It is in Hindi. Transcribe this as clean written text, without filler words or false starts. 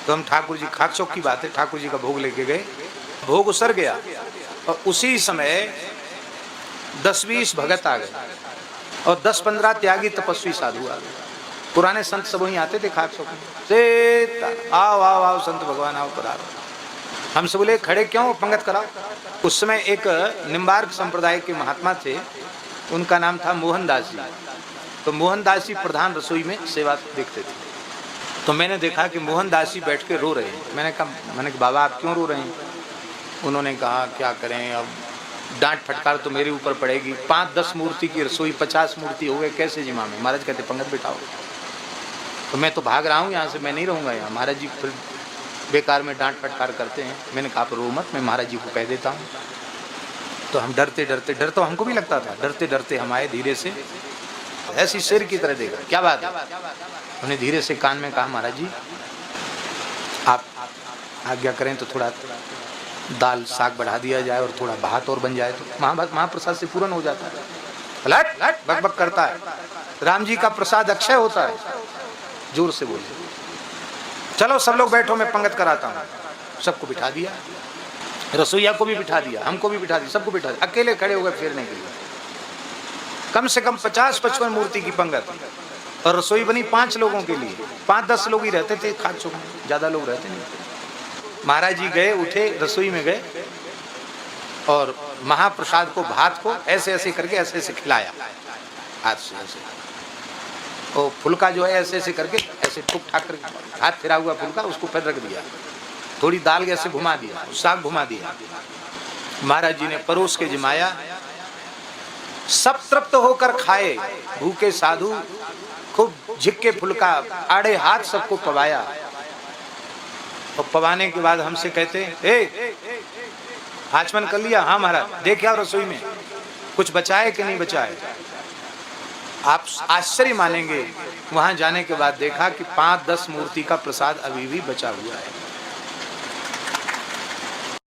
तो हम ठाकुर जी, खाक चौक की बात है, ठाकुर जी का भोग लेके गए, भोग उसर गया और उसी समय 10-20 भगत आ गए और 10-15 त्यागी तपस्वी साधु आ गए। पुराने संत सब वहीं आते थे खाक चौक में, से आओ आओ आओ संत भगवान आओ पधारो। हमसे बोले खड़े क्यों, पंगत कराओ। उस समय एक निम्बार्क संप्रदाय के महात्मा थे, उनका नाम था मोहनदास जी। तो मोहनदास जी प्रधान रसोई में सेवा देखते थे। तो मैंने देखा कि मोहनदास जी बैठ के रो रहे हैं। मैंने कहा बाबा आप क्यों रो रहे हैं? उन्होंने कहा क्या करें, अब डांट फटकार तो मेरे ऊपर पड़ेगी, 5-10 मूर्ति की रसोई, 50 मूर्ति हो गए, कैसे जिमा में? महाराज कहते पंगत बिठाओ। तो मैं तो भाग रहा हूँ यहाँ से, मैं नहीं रहूँगा यहाँ, महाराज जी फिर बेकार में डांट फटकार करते हैं। मैंने कहा आप रो मत, मैं महाराज जी को कह देता हूँ। तो हम डरते डर तो हमको भी लगता था, डरते डरते हम आए धीरे से, ऐसी शेर की तरह देखा क्या बात है। उन्हें धीरे से कान में कहा महाराज जी आप आज्ञा करें तो थोड़ा दाल साग बढ़ा दिया जाए और थोड़ा भात और बन जाए तो महाप्रसाद से पूर्ण हो जाता है। लट लट बक बक करता है, राम जी का प्रसाद अक्षय होता है। जोर से बोले चलो सब लोग बैठो, मैं पंगत कराता हूँ। सबको बिठा दिया, रसोईया को भी बिठा दिया, हमको भी बिठा दिया, सबको बिठा दिया। अकेले खड़े हो गए फेरने के लिए। कम से कम 50-55 मूर्ति की पंगत और रसोई बनी 5 लोगों के लिए। 5-10 लोग ही रहते थे खाक चौक में, ज्यादा लोग रहते नहीं थे। महाराज जी गए, उठे, रसोई में गए और महाप्रसाद को, भात को ऐसे ऐसे करके ऐसे ऐसे खिलाया हाथ से, ऐसे और फुलका जो है ऐसे ऐसे करके ऐसे ठुक ठाक करके, हाथ फिरा हुआ फुलका उसको फिर रख दिया, थोड़ी दाल ऐसे घुमा दिया, साग घुमा दिया। महाराज जी ने परोस के जमाया, सब तृप्त होकर खाए। भूखे साधु खूब झिक्के फुलका, आड़े हाथ सबको पवाया। और पवाने के बाद हमसे कहते ए आचमन कर लिया? हाँ महाराज। देखा रसोई में कुछ बचा है कि नहीं बचा है? आप आश्चर्य मानेंगे, वहां जाने के बाद देखा कि 5-10 मूर्ति का प्रसाद अभी भी बचा हुआ है।